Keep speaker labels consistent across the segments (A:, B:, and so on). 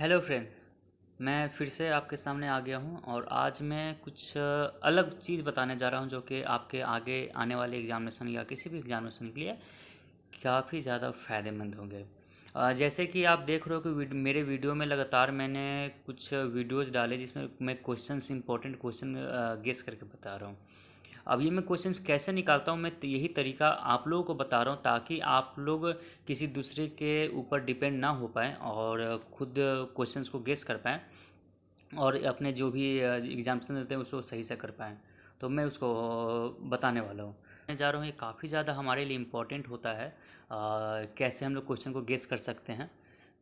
A: Hello friends. मैं फिर से आपके सामने आ गया हूँ और आज मैं कुछ अलग चीज़ बताने जा रहा हूँ जो कि आपके आगे आने वाले एग्जामिनेशन या किसी भी एग्जामिनेशन के लिए काफ़ी ज़्यादा फ़ायदेमंद होंगे। जैसे कि आप देख रहे हो कि मेरे वीडियो में लगातार मैंने कुछ वीडियोस डाले जिसमें मैं क्वेश्चंस इंपॉर्टेंट क्वेश्चन गेस करके बता रहा हूँ। अब ये मैं क्वेश्चंस कैसे निकालता हूँ, मैं यही तरीका आप लोगों को बता रहा हूँ ताकि आप लोग किसी दूसरे के ऊपर डिपेंड ना हो पाएँ और खुद क्वेश्चंस को गेस कर पाएँ और अपने जो भी एग्जाम्सन देते हैं उसको सही से कर पाएँ। तो मैं उसको बताने वाला हूँ। मैं जा रहा हूँ, ये काफ़ी ज़्यादा हमारे लिए इम्पोर्टेंट होता है। कैसे हम लोग क्वेश्चन को गेस कर सकते हैं,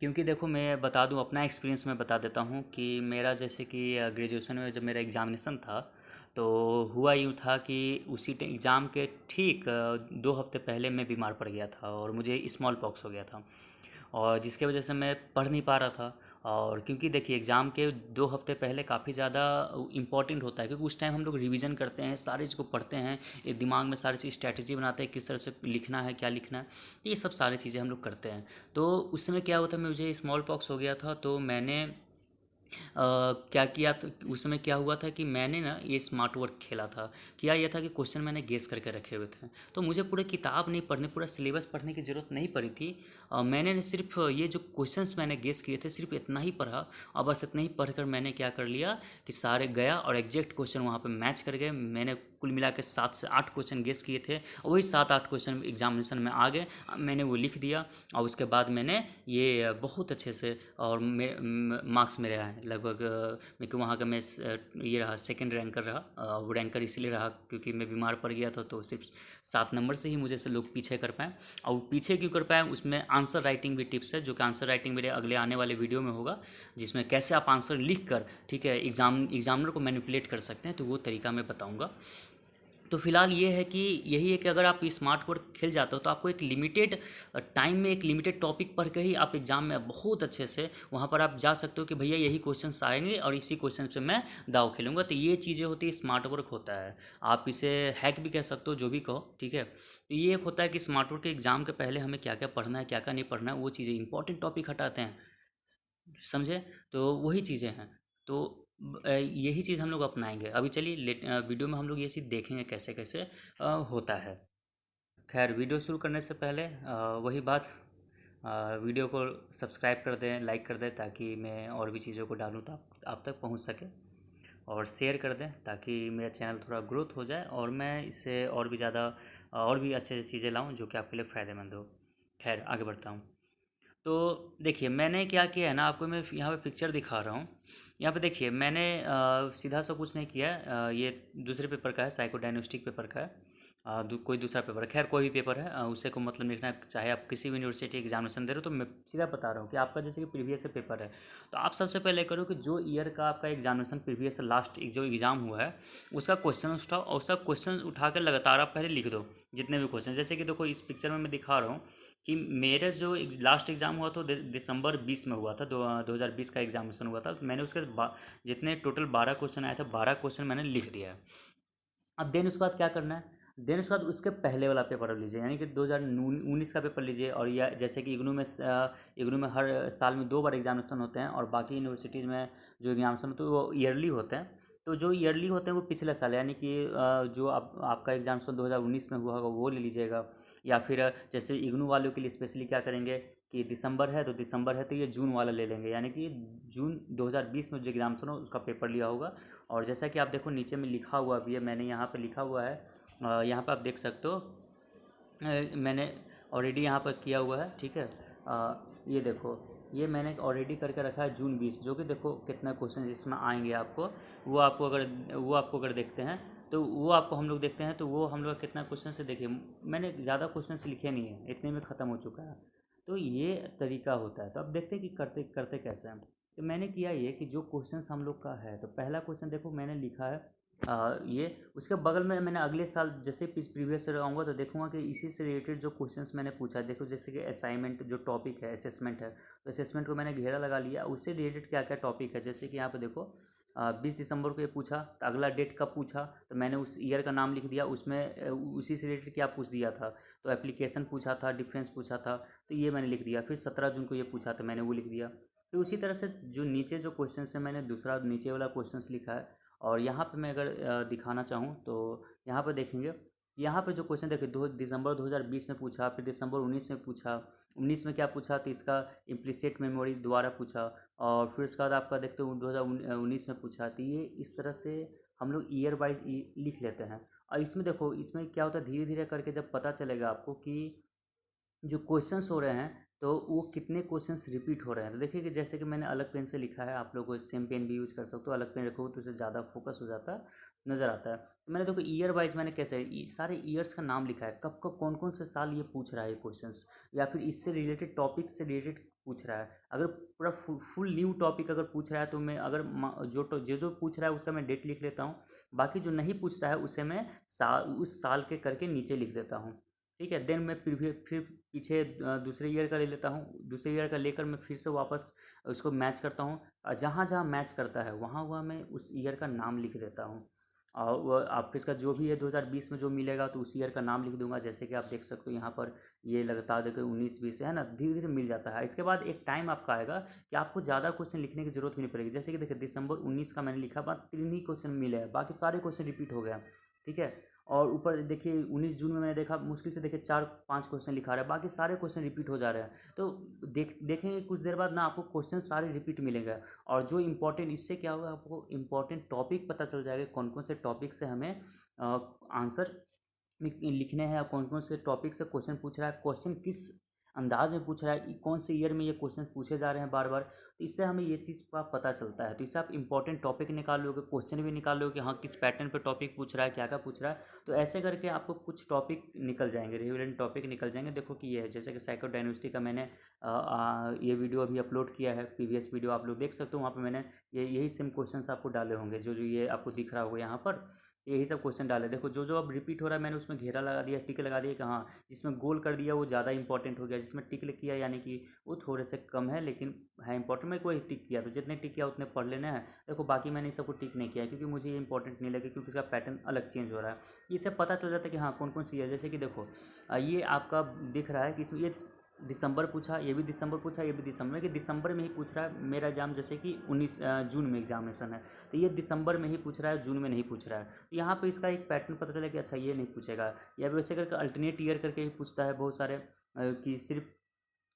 A: क्योंकि देखो मैं बता दूँ अपना एक्सपीरियंस मैं बता देता हूँ कि मेरा जैसे कि ग्रेजुएशन में जब मेरा एग्ज़ामिनेशन था तो हुआ यूँ था कि उसी एग्ज़ाम के ठीक 2 हफ्ते पहले मैं बीमार पड़ गया था और मुझे स्मॉल पॉक्स हो गया था और जिसकी वजह से मैं पढ़ नहीं पा रहा था। और क्योंकि देखिए एग्ज़ाम के 2 हफ्ते पहले काफ़ी ज़्यादा इम्पॉर्टेंट होता है, क्योंकि उस टाइम हम लोग रिवीजन करते हैं, सारी चीज़ को पढ़ते हैं, ये दिमाग में सारी चीज़ स्ट्रैटेजी बनाते हैं किस तरह से लिखना है, क्या लिखना है, ये सब सारी चीज़ें हम लोग करते हैं। तो उस समय क्या हुआ था, मुझे स्मॉल पॉक्स हो गया था तो मैंने क्या किया तो उस समय क्या हुआ था कि मैंने ना ये स्मार्ट वर्क खेला था। किया ये था कि क्वेश्चन मैंने गेस करके रखे हुए थे, तो मुझे पूरे किताब नहीं पढ़ने, पूरा सिलेबस पढ़ने की ज़रूरत नहीं पड़ी थी। मैंने न सिर्फ ये जो क्वेश्चंस मैंने गेस किए थे सिर्फ इतना ही पढ़ा और बस इतना ही पढ़कर मैंने क्या कर लिया कि सारे गया और एग्जैक्ट क्वेश्चन वहाँ पे मैच कर गए। मैंने कुल मिला के 7 से 8 क्वेश्चन गेस किए थे और वही 7-8 क्वेश्चन एग्जामिनेशन में आ गए। मैंने वो लिख दिया और उसके बाद मैंने ये बहुत अच्छे से और मार्क्स मेरे आए लगभग क्योंकि वहाँ का मैं ये रहा सेकंड रैंकर रहा। वो रैंकर इसलिए रहा क्योंकि मैं बीमार पड़ गया था, तो सिर्फ 7 नंबर से ही मुझे से लोग पीछे कर पाए। और वो पीछे क्यों कर पाए, उसमें आंसर राइटिंग भी टिप्स है, जो कि आंसर राइटिंग मेरे अगले आने वाले वीडियो में होगा, जिसमें कैसे आप आंसर लिख कर ठीक है एग्जामिनर को मैनिपुलेट कर सकते हैं, तो वो तरीका मैं बताऊँगा। तो फिलहाल ये है कि यही है कि अगर आप स्मार्ट वर्क खेल जाते हो तो आपको एक लिमिटेड टाइम में एक लिमिटेड टॉपिक पढ़ के ही आप एग्ज़ाम में बहुत अच्छे से वहाँ पर आप जा सकते हो कि भैया यही क्वेश्चंस आएंगे और इसी क्वेश्चन पे मैं दाव खेलूँगा। तो ये चीज़ें होती है, स्मार्ट वर्क होता है। आप इसे हैक भी कह सकते हो, जो भी कहो, ठीक है। तो ये एक होता है कि स्मार्ट वर्क के एग्ज़ाम के पहले हमें क्या क्या पढ़ना है, क्या क्या नहीं पढ़ना है, वो चीज़ें इंपॉर्टेंट टॉपिक हटाते हैं, समझे। तो वही चीज़ें हैं। तो यही चीज़ हम लोग अपनाएंगे। अभी चलिए वीडियो में हम लोग ये चीज़ देखेंगे कैसे कैसे होता है। खैर वीडियो शुरू करने से पहले वही बात, वीडियो को सब्सक्राइब कर दें, लाइक कर दें, ताकि मैं और भी चीज़ों को डालूँ तो आप तक पहुंच सके। और शेयर कर दें ताकि मेरा चैनल थोड़ा ग्रोथ हो जाए और मैं इससे और भी ज़्यादा और भी अच्छे चीज़ें लाऊं जो कि आपके लिए फ़ायदेमंद हो। खैर आगे बढ़ता हूँ। तो देखिए मैंने क्या किया है ना, आपको मैं यहाँ पे पिक्चर दिखा रहा हूँ। यहाँ पे देखिए मैंने सीधा सा कुछ नहीं किया है। ये दूसरे पेपर का है, साइकोडायग्नोस्टिक पेपर का है। कोई दूसरा पेपर है, खैर कोई भी पेपर है, उससे को मतलब लिखना है, चाहे आप किसी भी यूनिवर्सिटी एग्जामिनेशन दे रहे हो। तो मैं सीधा बता रहा हूँ कि आपका जैसे कि प्रीवियस पेपर है, तो आप सबसे पहले करो कि जो ईयर का आपका एग्जामिनेशन प्रीवियस लास्ट जो एग्ज़ाम हुआ है उसका क्वेश्चन उठाओ और उसका क्वेश्चन उठा कर लगातार आप पहले लिख दो जितने भी क्वेश्चन। जैसे कि देखो इस पिक्चर में मैं दिखा रहा हूँ कि मेरा जो लास्ट एग्ज़ाम हुआ तो दिसंबर 20 में हुआ था, 2020 का एग्जामिनेशन हुआ था। तो मैंने उसके जितने टोटल 12 क्वेश्चन आए थे, 12 क्वेश्चन मैंने लिख दिया है। अब देन उसके बाद क्या करना है, देन उसके बाद उसके पहले वाला पेपर लीजिए, यानी कि 2019 का पेपर लीजिए। और या जैसे कि इग्नू में हर साल में 2 बार एग्जामिनेशन होते हैं और बाकी यूनिवर्सिटीज़ में जो एग्जामिनेशन होते हैं वो ईयरली होते हैं। तो जो ईयरली होते हैं वो पिछले साल, यानी कि जो आपका एग्जामिनेशन 2019 में हुआ होगा वो ले लीजिएगा। या फिर जैसे इग्नू वालों के लिए स्पेशली क्या करेंगे कि दिसंबर है तो ये जून वाला ले लेंगे, यानी कि जून 2020 में जो एग्जामिनेशन हो उसका पेपर लिया होगा। और जैसा कि आप देखो नीचे में लिखा हुआ भी है, मैंने यहाँ पे लिखा हुआ है, यहाँ पे आप देख सकते हो। मैंने ऑलरेडी यहाँ पर किया हुआ है, ठीक है। ये देखो, ये मैंने ऑलरेडी करके रखा है जून 20, जो कि देखो कितना क्वेश्चन इसमें आएंगे आपको। वो आपको अगर देखते हैं तो वो आपको हम लोग देखते हैं तो वो हम लोग कितना क्वेश्चन से देखिए, मैंने ज़्यादा क्वेश्चन से लिखे नहीं है, इतने में ख़त्म हो चुका है। तो ये तरीका होता है। तो अब देखते हैं कि करते करते कैसे हैं। तो मैंने किया ये कि जो क्वेश्चंस हम लोग का है, तो पहला क्वेश्चन देखो मैंने लिखा है ये। उसके बगल में मैंने अगले साल जैसे प्रीवियस ईयर आऊँगा तो देखूंगा कि इसी से रिलेटेड जो क्वेश्चंस मैंने पूछा है। देखो जैसे कि असाइनमेंट जो टॉपिक है, असेसमेंट है, तो असेसमेंट को मैंने घेरा लगा लिया, उससे रिलेटेड क्या क्या टॉपिक है। जैसे कि यहाँ पे देखो 20 दिसंबर को ये पूछा, तो अगला डेट कब पूछा, तो मैंने उस ईयर का नाम लिख दिया, उसमें उसी से रिलेटेड क्या पूछ दिया था। तो एप्लीकेशन पूछा था, डिफरेंस पूछा था, तो ये मैंने लिख दिया। फिर 17 जून को ये पूछा तो मैंने वो लिख दिया। फिर उसी तरह से जो नीचे जो क्वेश्चन है मैंने दूसरा नीचे वाला क्वेश्चन लिखा है, और यहाँ पे मैं अगर दिखाना चाहूँ तो यहाँ पर देखेंगे, यहाँ पे जो क्वेश्चन देखिए, 2 दिसंबर 2020 में पूछा, फिर दिसंबर 19 में पूछा, 19 में क्या पूछा तो इसका इम्प्लिसिट मेमोरी दोबारा पूछा, और फिर उसके बाद आपका देखते हो 2019 में पूछा। तो ये इस तरह से हम लोग ईयर वाइज लिख लेते हैं। और इसमें देखो, इसमें क्या होता है, धीरे धीरे करके जब पता चलेगा आपको कि जो क्वेश्चंस हो रहे हैं तो वो कितने क्वेश्चंस रिपीट हो रहे हैं, तो देखिए कि जैसे कि मैंने अलग पेन से लिखा है, आप लोग सेम पेन भी यूज कर सकते हो, अलग पेन रखोगे तो उसे ज़्यादा फोकस हो जाता है, नज़र आता है। तो मैंने देखो ईयर वाइज मैंने कैसे सारे ईयर्स का नाम लिखा है, कब कब कौन कौन से साल ये पूछ रहा है क्वेश्चंस, या फिर इससे रिलेटेड टॉपिक से रिलेटेड पूछ रहा है। अगर पूरा फुल न्यू टॉपिक अगर पूछ रहा है तो मैं अगर जो पूछ रहा है उसका मैं डेट लिख लेता हूँ, बाकी जो नहीं पूछता है उसे मैं उस साल के करके नीचे लिख देता हूँ। ठीक है, देन मैं फिर पीछे दूसरे ईयर का ले लेता हूँ, दूसरे ईयर का लेकर मैं फिर से वापस उसको मैच करता हूँ, और जहाँ जहाँ मैच करता है वहाँ वहाँ मैं उस ईयर का नाम लिख देता हूँ। और वो आप इसका जो भी है 2020 में जो मिलेगा तो उस ईयर का नाम लिख दूंगा, जैसे कि आप देख सकते हो यहाँ पर ये लगातार देखो 19 20 है ना, धीरे धीरे मिल जाता है। इसके बाद एक टाइम आपका आएगा कि आपको ज़्यादा क्वेश्चन लिखने की जरूरत भी नहीं पड़ेगी, जैसे कि देखिए दिसंबर 19 का मैंने लिखा, बाद 3 ही क्वेश्चन मिले हैं, बाकी सारे क्वेश्चन रिपीट हो गया। ठीक है, और ऊपर देखिए 19 जून में मैंने देखा, मुश्किल से देखिए 4 5 क्वेश्चन लिखा रहा है, बाकी सारे क्वेश्चन रिपीट हो जा रहे हैं। तो देखेंगे कुछ देर बाद ना आपको क्वेश्चन सारे रिपीट मिलेंगे, और जो इम्पोर्टेंट, इससे क्या होगा, आपको इम्पोर्टेंट टॉपिक पता चल जाएगा, कौन कौन से टॉपिक से हमें आंसर लिखने हैं, कौन कौन से टॉपिक से क्वेश्चन पूछ रहा है, क्वेश्चन किस अंदाज में पूछ रहा है, कौन से ईयर में ये क्वेश्चन पूछे जा रहे हैं बार बार। तो इससे हमें ये चीज़ का पता चलता है। तो इससे आप इंपॉर्टेंट टॉपिक निकाल लोगे, क्वेश्चन भी निकाल लोगे कि हाँ किस पैटर्न पे टॉपिक पूछ रहा है, क्या क्या पूछ रहा है। तो ऐसे करके आपको कुछ टॉपिक निकल जाएंगे, रिलेवेंट टॉपिक निकल जाएंगे। देखो कि ये है, जैसे कि साइकोडायग्नोस्टिक का मैंने ये वीडियो अभी अपलोड किया है, प्रीवियस वीडियो आप लोग देख सकते हो, वहाँ पर मैंने यही सेम क्वेश्चन आपको डाले होंगे, जो जो ये आपको दिख रहा होगा यहाँ पर, यही सब क्वेश्चन डाले। देखो जो जो अब रिपीट हो रहा है मैंने उसमें घेरा लगा दिया, टिक लगा दिया कि हाँ, जिसमें गोल कर दिया वो ज़्यादा इंपॉर्टेंट हो गया, जिसमें टिक किया यानी कि वो थोड़े से कम है लेकिन है इंपॉर्टेंट। मैं कोई टिक किया तो जितने टिक किया उतने पढ़ लेना है। देखो बाकी मैंने इस सबको टिक नहीं किया क्योंकि मुझे ये इंपॉर्टेंट नहीं लगे, क्योंकि इसका पैटर्न अलग चेंज हो रहा है। इससे पता चल जाता है कि हाँ कौन कौन सी है। जैसे कि देखो ये आपका दिख रहा है कि इसमें ये दिसंबर पूछा, ये भी दिसंबर पूछा, ये भी दिसंबर, कि दिसंबर में ही पूछ रहा है मेरा एग्जाम, जैसे कि 19 जून में एग्जामिनेशन है, तो ये दिसंबर में ही पूछ रहा है, जून में नहीं पूछ रहा है। तो यहाँ पे इसका एक पैटर्न पता चला कि अच्छा ये नहीं पूछेगा। या वैसे करके अल्टरनेट ईयर करके भी पूछता है बहुत सारे, कि सिर्फ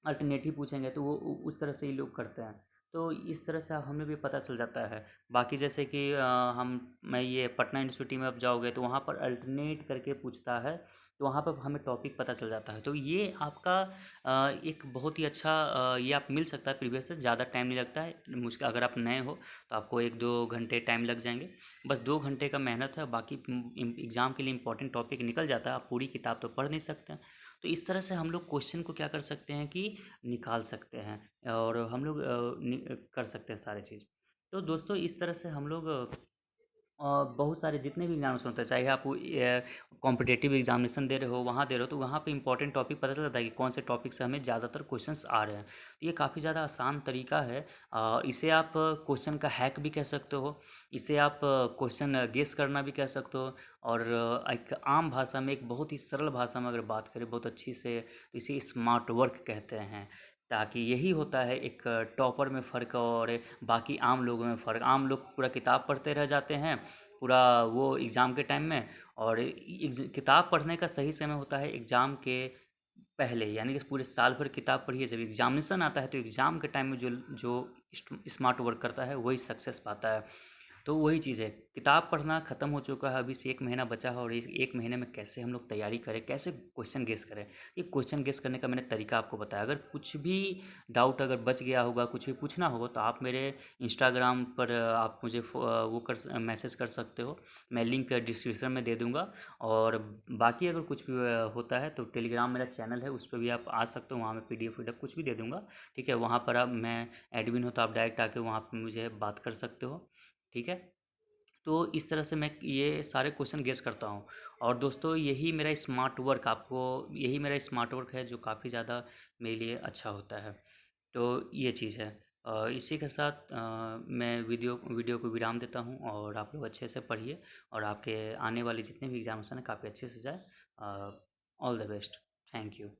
A: अल्टरनेटिव पूछेंगे, तो वो उस तरह से ही लोग करते हैं। तो इस तरह से हमें भी पता चल जाता है। बाकी जैसे कि मैं ये पटना यूनिवर्सिटी में अब जाओगे तो वहाँ पर अल्टरनेट करके पूछता है, तो वहाँ पर हमें टॉपिक पता चल जाता है। तो ये आपका एक बहुत ही अच्छा ये आप मिल सकता है प्रीवियस से, ज़्यादा टाइम नहीं लगता है मुश्किल। अगर आप नए हो तो आपको 1 2 घंटे टाइम लग जाएंगे, बस 2 घंटे का मेहनत है, बाकी एग्ज़ाम के लिए इंपॉर्टेंट टॉपिक निकल जाता है। आप पूरी किताब तो पढ़ नहीं सकते। तो इस तरह से हम लोग क्वेश्चन को क्या कर सकते हैं कि निकाल सकते हैं, और हम लोग कर सकते हैं सारे चीज़। तो दोस्तों इस तरह से हम लोग बहुत सारे जितने भी एग्जाम्स होते हैं, चाहे आप कॉम्पिटेटिव एग्जामिनेशन दे रहे हो, वहाँ दे रहे हो, तो वहाँ पे इंपॉर्टेंट टॉपिक पता चल जाता है कि कौन से टॉपिक से हमें ज़्यादातर क्वेश्चंस आ रहे हैं। तो ये काफ़ी ज़्यादा आसान तरीका है। इसे आप क्वेश्चन का हैक भी कह सकते हो, इसे आप क्वेश्चन गेस करना भी कह सकते हो, और एक आम भाषा में, एक बहुत ही सरल भाषा में अगर बात करें बहुत अच्छी से, तो इसे स्मार्ट वर्क कहते हैं। ताकि यही होता है एक टॉपर में फ़र्क और बाकी आम लोगों में फ़र्क। आम लोग पूरा किताब पढ़ते रह जाते हैं पूरा वो एग्ज़ाम के टाइम में, और किताब पढ़ने का सही समय होता है एग्ज़ाम के पहले, यानी कि पूरे साल भर किताब पढ़िए, जब एग्जामिनेशन आता है तो एग्ज़ाम के टाइम में जो जो स्मार्ट वर्क करता है वही सक्सेस पाता है। तो वही चीज़ है, किताब पढ़ना ख़त्म हो चुका है, अभी से 1 महीना बचा है, और इस 1 महीने में कैसे हम लोग तैयारी करें, कैसे क्वेश्चन गेस करें। ये क्वेश्चन गेस करने का मैंने तरीका आपको बताया। अगर कुछ भी डाउट अगर बच गया होगा, कुछ भी पूछना होगा, तो आप मेरे इंस्टाग्राम पर आप मुझे वो कर मैसेज कर सकते हो, मैं लिंक डिस्क्रिप्शन में दे दूँगा। और बाकी अगर कुछ भी होता है तो टेलीग्राम मेरा चैनल है, उस पर भी आप आ सकते हो, वहाँ मैं PDF वीडियो कुछ भी दे दूँगा। ठीक है, वहाँ पर आप, मैं एडमिन हूँ तो आप डायरेक्ट आके वहाँ पर मुझे बात कर सकते हो। ठीक है, तो इस तरह से मैं ये सारे क्वेश्चन गेस करता हूँ। और दोस्तों यही मेरा स्मार्ट वर्क है जो काफ़ी ज़्यादा मेरे लिए अच्छा होता है। तो ये चीज़ है। इसी के साथ मैं वीडियो को विराम देता हूँ, और आप लोग अच्छे से पढ़िए, और आपके आने वाले जितने भी एग्जाम्स हैं काफ़ी अच्छे से जाए। All the best. Thank you.